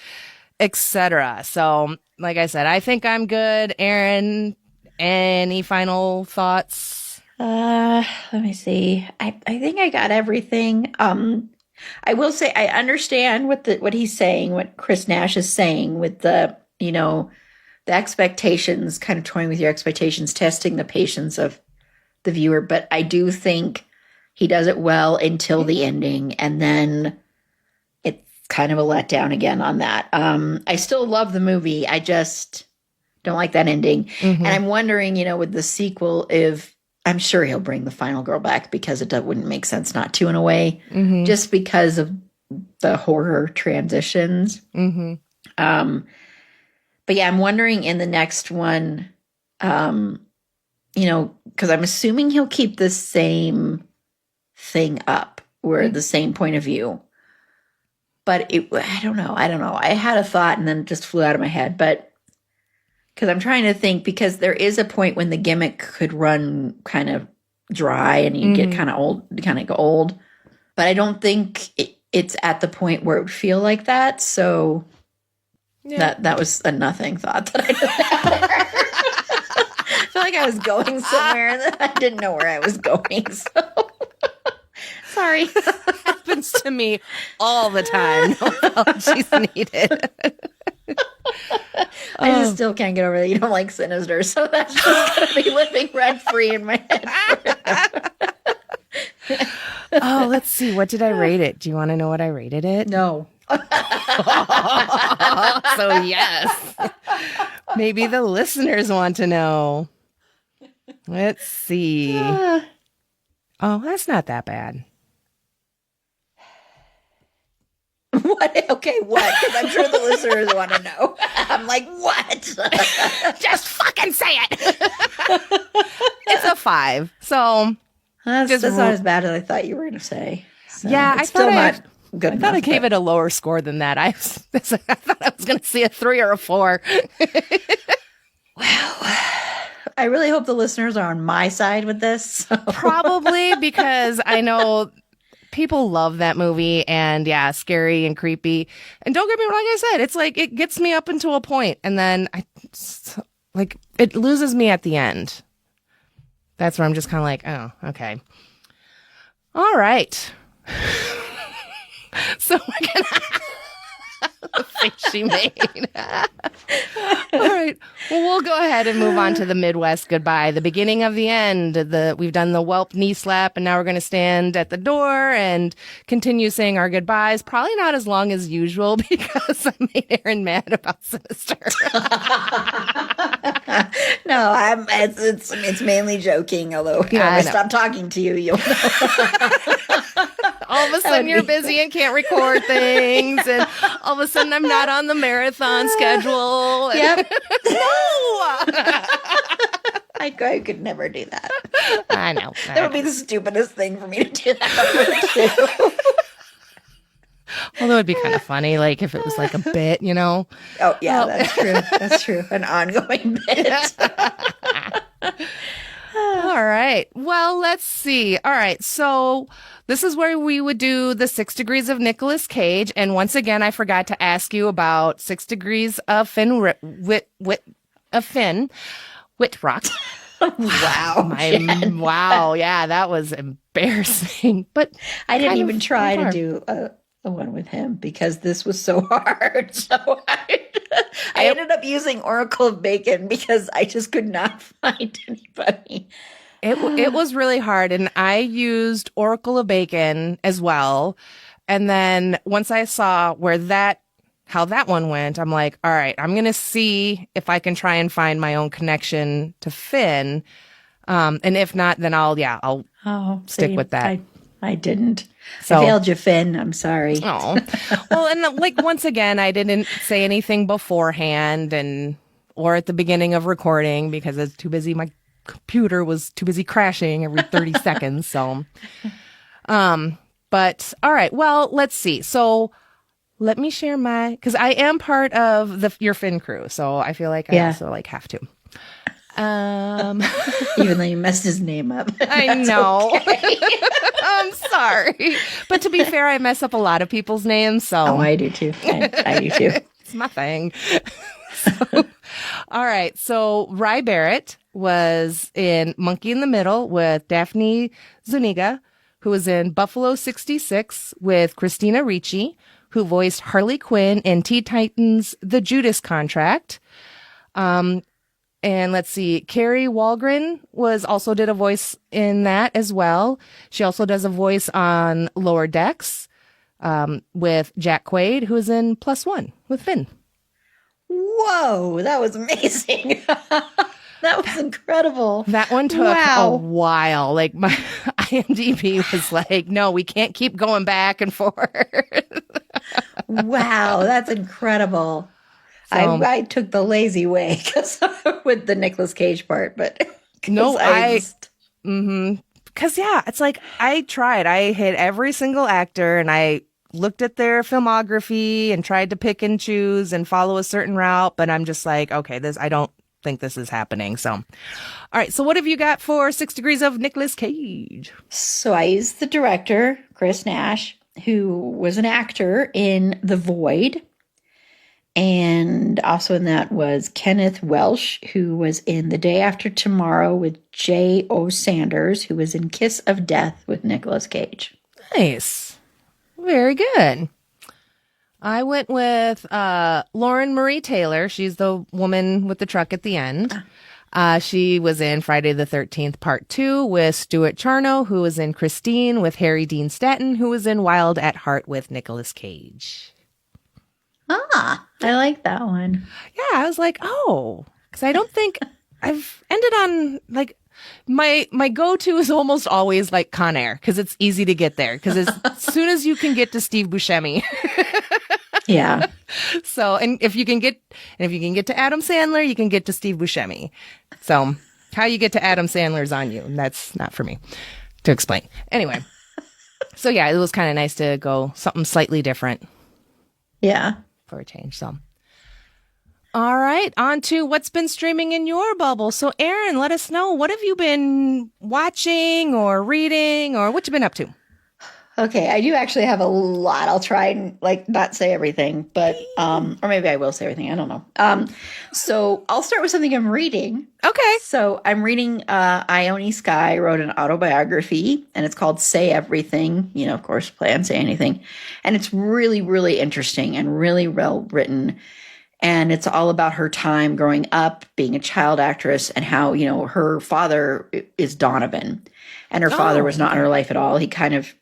etc. So, like I said, I think I'm good. Erin, any final thoughts? Let me see. I think I got everything. I will say I understand what he's saying, what Chris Nash is saying with the expectations, kind of toying with your expectations, testing the patience of the viewer. But I do think he does it well until the ending, and then it's kind of a letdown again on that. I still love the movie. I just don't like that ending. Mm-hmm. And I'm wondering, with the sequel, if I'm sure he'll bring the final girl back because it wouldn't make sense not to in a way, just because of the horror transitions. Mm-hmm. But yeah, I'm wondering in the next one, because I'm assuming he'll keep the same thing up, or the same point of view. But I don't know. I had a thought and then it just flew out of my head. But because I'm trying to think, because there is a point when the gimmick could run kind of dry and you get kind of old. But I don't think it's at the point where it would feel like that. So that was a nothing thought that I just had there. I feel like I was going somewhere and then I didn't know where I was going. So sorry. Happens to me all the time. No apologies needed. I just still can't get over that you don't like Sinister, so that's just going to be living rent-free in my head. Let's see. What did I rate it? Do you want to know what I rated it? No. So yes. Maybe the listeners want to know. Let's see. Oh, that's not that bad. What? Okay, what? Because I'm sure the listeners want to know. I'm like, what? Just fucking say it. It's a 5. So that's not as bad as I thought you were going to say. So yeah, I thought I gave it a lower score than that. I thought I was going to see a 3 or a 4. Well, I really hope the listeners are on my side with this. So. Probably, because I know people love that movie, and yeah, scary and creepy. And don't get me wrong, like I said, it's like it gets me up until a point, and then it loses me at the end. That's where I'm just kind of like, oh, okay. All right. So we're gonna the face she made. All right. Well, we'll go ahead and move on to the Midwest goodbye. The beginning of the end. We've done the whelp knee slap, and now we're going to stand at the door and continue saying our goodbyes. Probably not as long as usual because I made Erin mad about Sinister. No, it's mainly joking. Although if I stop talking to you, you'll know. All of a sudden you're busy and can't record things, and all of a sudden I'm not on the marathon schedule. Yep. No! I could never do that. I know. That would be the stupidest thing for me to do that over too. Although it'd be kind of funny, like if it was like a bit, you know? Oh, yeah, that's true. That's true. An ongoing bit. All right. Well, let's see. All right. So this is where we would do the 6 degrees of Nicolas Cage. And once again, I forgot to ask you about 6 degrees of Finn Whitrock. Wow. Wow. Yeah, that was embarrassing. But I didn't even try to do a one with him because this was so hard. So I ended up using Oracle of Bacon because I just could not find anybody. It was really hard, and I used Oracle of Bacon as well. And then once I saw how that one went, I'm like, all right, I'm gonna see if I can try and find my own connection to Finn. And if not, then I'll stick with that. I didn't. So, I failed you, Finn. I'm sorry. Oh, well, and like once again, I didn't say anything beforehand or at the beginning of recording because it's too busy. My computer was too busy crashing every 30 seconds. So, but all right. Well, let's see. So let me share because I am part of your Finn crew. So I feel like I also have to. Even though you messed his name up. I know. Okay. I'm sorry. But to be fair, I mess up a lot of people's names. So I do too. I do too. It's my thing. All right. So Rye Barrett was in Monkey in the Middle with Daphne Zuniga, who was in Buffalo 66 with Christina Ricci, who voiced Harley Quinn in Teen Titans The Judas Contract. And let's see, Carrie Walgren also did a voice in that as well. She also does a voice on Lower Decks with Jack Quaid, who is in Plus One with Finn. Whoa, that was amazing. That was incredible. That one took a while. Like my IMDb was like, no, we can't keep going back and forth. Wow, that's incredible. So, I took the lazy way with the Nicolas Cage part, but No, because yeah, it's like I tried. I hit every single actor and I looked at their filmography and tried to pick and choose and follow a certain route. But I'm just like, okay, I don't think this is happening. So, all right. So what have you got for 6 Degrees of Nicolas Cage? So I used the director, Chris Nash, who was an actor in The Void. And also in that was Kenneth Welsh, who was in The Day After Tomorrow with J.O. Sanders, who was in Kiss of Death with Nicolas Cage. Nice. Very good. I went with Lauren Marie Taylor. She's the woman with the truck at the end. She was in Friday the 13th Part 2 with Stuart Charno, who was in Christine with Harry Dean Stanton, who was in Wild at Heart with Nicolas Cage. I like that one. Yeah, I was like, oh, because I don't think I've ended on like my go-to is almost always like Con Air because it's easy to get there because as soon as you can get to Steve Buscemi. Yeah. So, and if you can get to Adam Sandler, you can get to Steve Buscemi. So how you get to Adam Sandler is on you. And that's not for me to explain. Anyway. So yeah, it was kind of nice to go something slightly different. Yeah. For a change. So, all right, on to what's been streaming in your bubble. So, Erin, let us know, what have you been watching or reading or what you been up to? Okay, I do actually have a lot. I'll try and not say everything, but or maybe I will say everything. I don't know. So I'll start with something I'm reading. Okay. So I'm reading Ione Skye wrote an autobiography, and it's called Say Everything. You know, of course, play on Say Anything. And it's really, really interesting and really well written. And it's all about her time growing up, being a child actress, and how, you know, her father is Donovan. And her father was not in her life at all. He kind of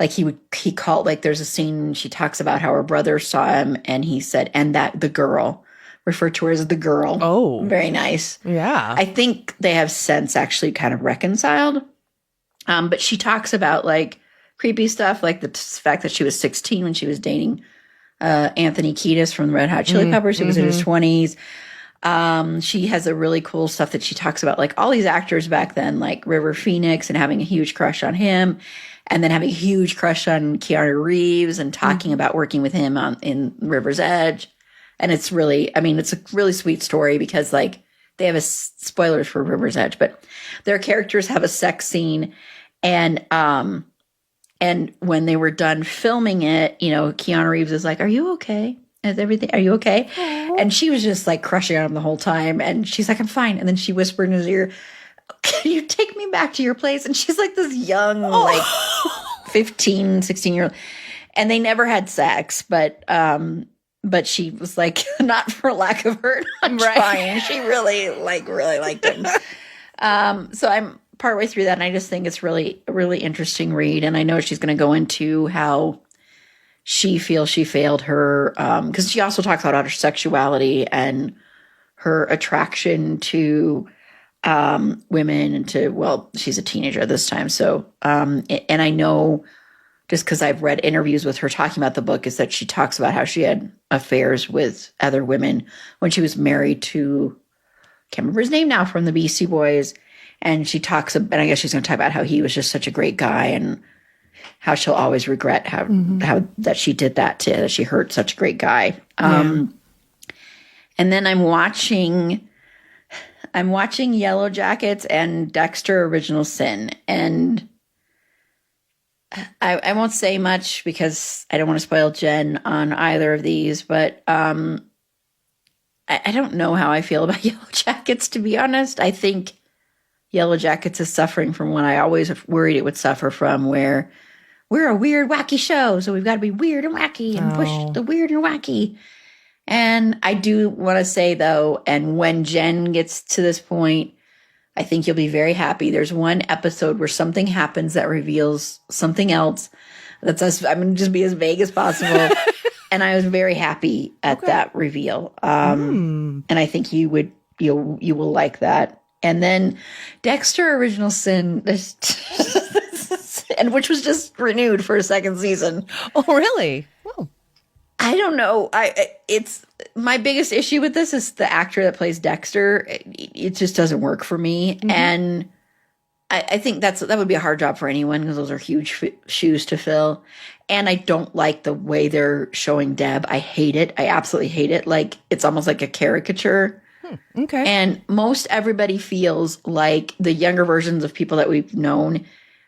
he called, there's a scene she talks about how her brother saw him and he said, and that the girl, referred to her as the girl. Oh. Very nice. Yeah. I think they have since actually kind of reconciled. But she talks about creepy stuff, like the fact that she was 16 when she was dating Anthony Kiedis from the Red Hot Chili Peppers, who was in his 20s. She has a really cool stuff that she talks about, all these actors back then, like River Phoenix, and having a huge crush on him. And then having a huge crush on Keanu Reeves and talking about working with him in River's Edge. And it's really, it's a really sweet story because they have spoilers for River's Edge, but their characters have a sex scene. And when they were done filming it, you know, Keanu Reeves is like, "Are you okay? Is everything, are you okay?" Aww. And she was just crushing on him the whole time. And she's like, "I'm fine." And then she whispered in his ear, "Can you take me back to your place?" And she's this young, 15, 16-year-old. And they never had sex, but she was not for lack of her not trying. She really liked him. So I'm partway through that, and I just think it's really a really interesting read. And I know she's going to go into how she feels she failed her, because she also talks about her sexuality and her attraction to women and she's a teenager at this time. So, and I know just because I've read interviews with her talking about the book is that she talks about how she had affairs with other women when she was married to, can't remember his name now, from the Beastie Boys. And she talks, and I guess she's going to talk about how he was just such a great guy and how she'll always regret how that she did that that she hurt such a great guy. And then I'm watching Yellow Jackets and Dexter Original Sin. And I won't say much because I don't want to spoil Jen on either of these, but I don't know how I feel about Yellow Jackets, to be honest. I think Yellow Jackets is suffering from what I always worried it would suffer from, where we're a weird, wacky show, so we've got to be weird and wacky and push the weird and wacky. And I do want to say, though, and when Jen gets to this point, I think you'll be very happy. There's one episode where something happens that reveals something else. I'm going to just be as vague as possible. And I was very happy at that reveal. And I think you will like that. And then Dexter Original Sin, and which was just renewed for a second season. Oh, really? Oh. I don't know. It's my biggest issue with this is the actor that plays Dexter. It just doesn't work for me, and I think that would be a hard job for anyone because those are huge shoes to fill. And I don't like the way they're showing Deb. I hate it. I absolutely hate it. Like it's almost like a caricature. Okay. And most everybody feels like the younger versions of people that we've known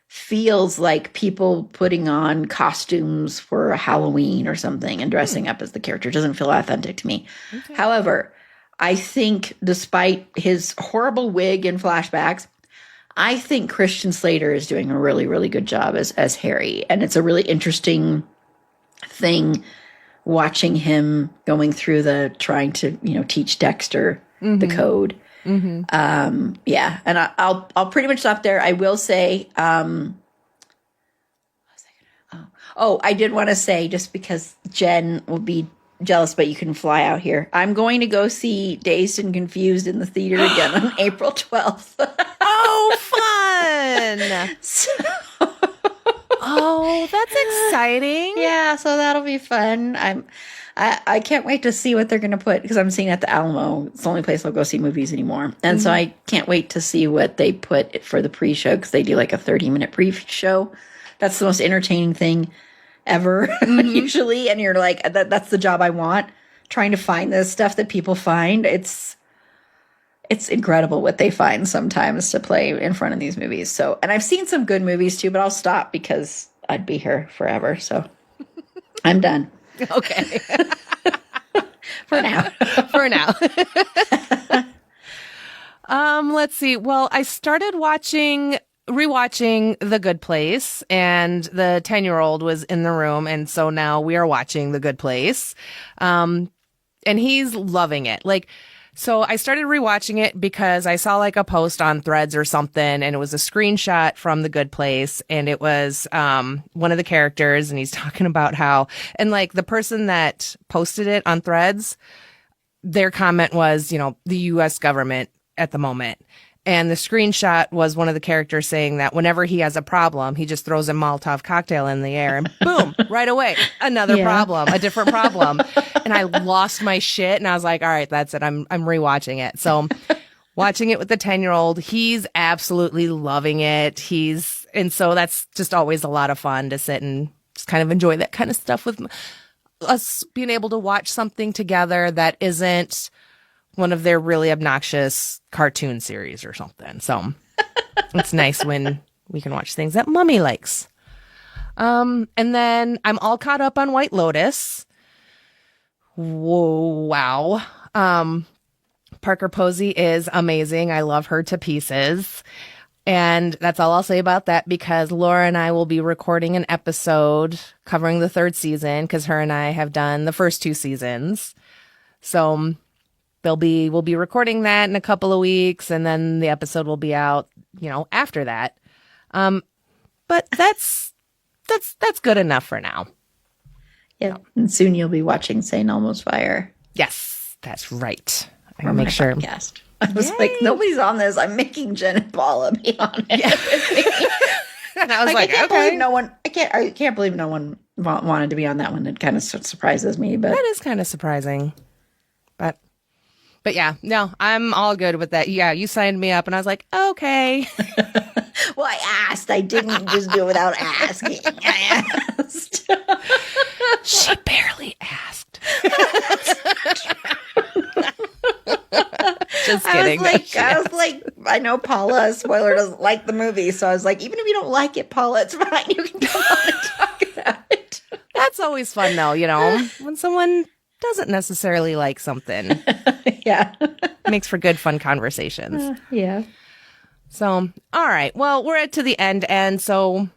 feels like people putting on costumes for a Halloween or something and dressing up as the character. It doesn't feel authentic to me. Okay. However, I think despite his horrible wig and flashbacks, I think Christian Slater is doing a really, really good job as Harry. And it's a really interesting thing watching him going through trying to, teach Dexter the code. Yeah. And I'll pretty much stop there. I will say, I did want to say, just because Jen will be jealous, but you can fly out here. I'm going to go see Dazed and Confused in the theater again on April 12th. Oh, fun! Oh, that's exciting. Yeah, so that'll be fun. I can't wait to see what they're going to put, because I'm seeing at the Alamo. It's the only place I'll go see movies anymore. And so I can't wait to see what they put for the pre-show, because they do like a 30-minute pre-show. That's the most entertaining thing ever, usually. And you're like, that's the job I want, trying to find the stuff that people find. It's incredible what they find sometimes to play in front of these movies. So, and I've seen some good movies too, but I'll stop because I'd be here forever. So I'm done. Okay. For now. For now. Let's see. Well, I started rewatching The Good Place, and the 10-year-old was in the room, and so now we are watching The Good Place. And he's loving it. So I started rewatching it because I saw like a post on Threads or something, and it was a screenshot from The Good Place, and it was one of the characters, and he's talking about how, and like the person that posted it on Threads, their comment was, the U.S. government at the moment. And the screenshot was one of the characters saying that whenever he has a problem, he just throws a Molotov cocktail in the air and boom, right away, another problem, a different problem. And I lost my shit, and I was like, all right, that's it. I'm rewatching it. So watching it with the 10-year-old, he's absolutely loving it. And so that's just always a lot of fun to sit and just kind of enjoy that kind of stuff with us, being able to watch something together that isn't one of their really obnoxious cartoon series or something. So it's nice when we can watch things that Mommy likes. And then I'm all caught up on White Lotus. Whoa, wow. Parker Posey is amazing. I love her to pieces. And that's all I'll say about that, because Laura and I will be recording an episode covering the 3rd season, because her and I have done the first 2 seasons. So we'll be recording that in a couple of weeks, and then the episode will be out, after that. But that's good enough for now. Yeah. And soon you'll be watching St. Elmo's Fire. Yes, that's right. I From can make my sure. Podcast. I was like, nobody's on this. I'm making Jen and Paula be on it. Yeah. And I was like, I can't okay. believe I can't believe no one wanted to be on that one. It kind of surprises me, but That is kind of surprising. But yeah, no, I'm all good with that. Yeah, you signed me up, and I was like, okay. Well, I asked. I didn't just do it without asking. I asked. She barely asked. Just kidding. I was like, I know Paula, spoiler, doesn't like the movie. So I was like, even if you don't like it, Paula, it's fine. You can come on and talk about it. That's always fun, though, when someone doesn't necessarily like something. Yeah. Makes for good, fun conversations. Yeah. So, all right. Well, we're to the end, so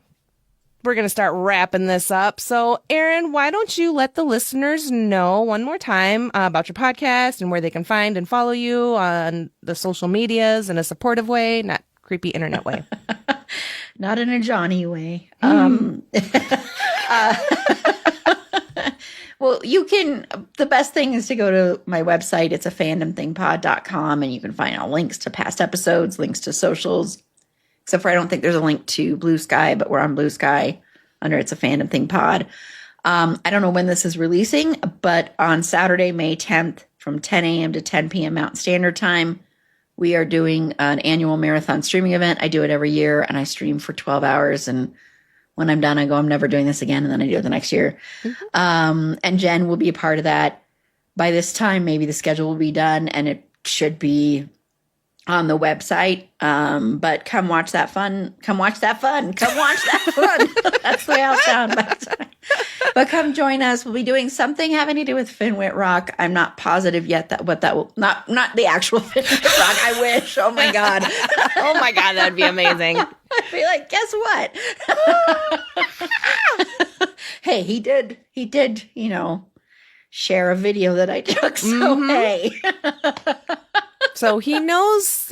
we're going to start wrapping this up. So, Erin, why don't you let the listeners know one more time about your podcast and where they can find and follow you on the social medias in a supportive way, not creepy internet way. Not in a Johnny way. Well, the best thing is to go to my website. It's a fandomthingpod.com, and you can find all links to past episodes, links to socials, except for I don't think there's a link to Blue Sky, but we're on Blue Sky under It's a Fandom Thing Pod. I don't know when this is releasing, but on Saturday, May 10th, from 10 a.m. to 10 p.m. Mountain Standard Time, we are doing an annual marathon streaming event. I do it every year, and I stream for 12 hours. And when I'm done, I go, I'm never doing this again. And then I do it the next year. And Jen will be a part of that. By this time, maybe the schedule will be done, and it should be on the website. But come watch that fun. Come watch that fun. Come watch that fun. That's the way I'll sound. But come join us. We'll be doing something having to do with Finwit Rock. I'm not positive yet what that will, not the actual Finwit Rock. I wish. Oh my God. Oh my God, that'd be amazing. I'd be like, guess what? Hey, he did, share a video that I took. So hey. So he knows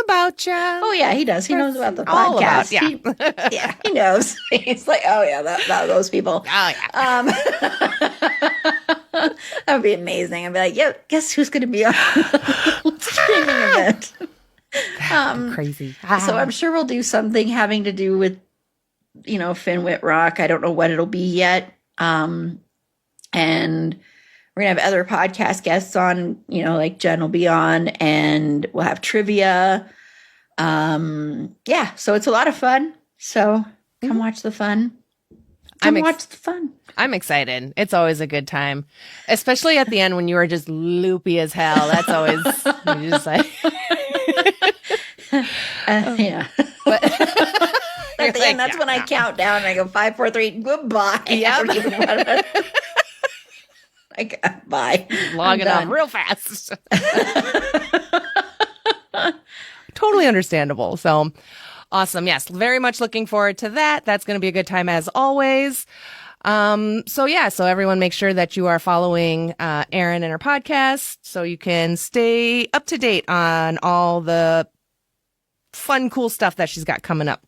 about you. Oh yeah, he does. He knows about the podcast. He knows. He's like, oh yeah, that those people. Oh yeah. That would be amazing. I'd be like, yeah, guess who's going to be on the streaming event? Crazy. So I'm sure we'll do something having to do with, Finwit Rock. I don't know what it'll be yet. And we're going to have other podcast guests on, like Jen will be on, and we'll have trivia. So it's a lot of fun. So come watch the fun. Watch the fun. I'm excited. It's always a good time, especially at the end when you are just loopy as hell. That's always, you're just like, yeah. But at the end, that's when I count down and I go 5, 4, 3, goodbye. Yeah. Bye. Logging on real fast. Totally understandable. So awesome. Yes. Very much looking forward to that. That's going to be a good time as always. So everyone make sure that you are following, Erin and her podcast so you can stay up to date on all the fun, cool stuff that she's got coming up.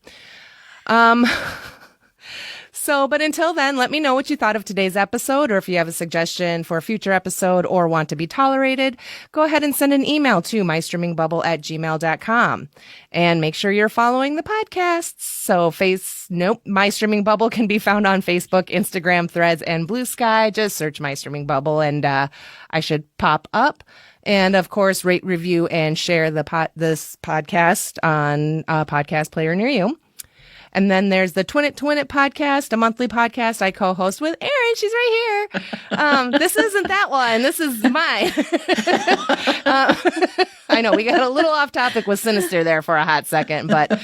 But until then, let me know what you thought of today's episode, or if you have a suggestion for a future episode or want to be tolerated, go ahead and send an email to mystreamingbubble@gmail.com, and make sure you're following the podcasts. So My Streaming Bubble can be found on Facebook, Instagram, Threads, and Blue Sky. Just search My Streaming Bubble and, I should pop up. And of course, rate, review, and share this podcast on a podcast player near you. And then there's the Twin It podcast, a monthly podcast I co-host with Erin. She's right here. This isn't that one. This is mine. I know we got a little off topic with Sinister there for a hot second, but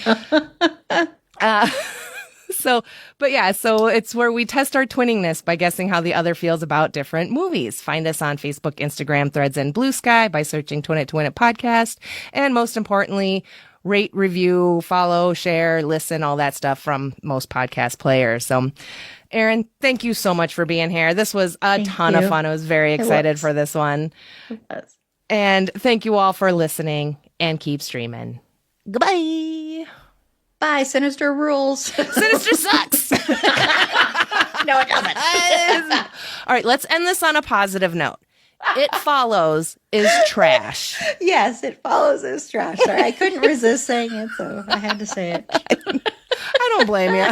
so it's where we test our twinningness by guessing how the other feels about different movies. Find us on Facebook, Instagram, Threads, and Blue Sky by searching Twin It podcast. And most importantly, rate, review, follow, share, listen, all that stuff from most podcast players. So, Erin, thank you so much for being here. This was a ton of fun. I was very excited for this one. And thank you all for listening, and keep streaming. Goodbye. Bye. Sinister rules. Sinister sucks. No, it doesn't. All right, let's end this on a positive note. It Follows is trash. Yes, It Follows is trash. Sorry, I couldn't resist saying it, so I had to say it. I don't blame you.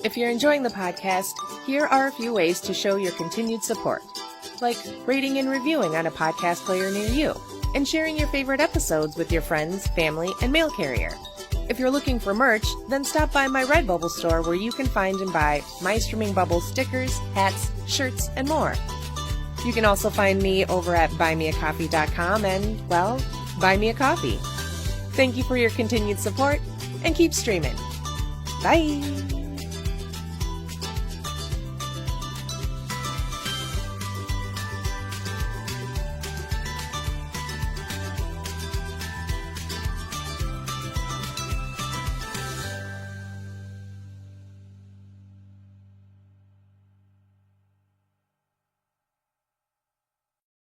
If you're enjoying the podcast, here are a few ways to show your continued support, like rating and reviewing on a podcast player near you, and sharing your favorite episodes with your friends, family, and mail carrier. If you're looking for merch, then stop by my Redbubble store where you can find and buy My Streaming Bubble stickers, hats, shirts, and more. You can also find me over at buymeacoffee.com and, well, buy me a coffee. Thank you for your continued support, and keep streaming. Bye!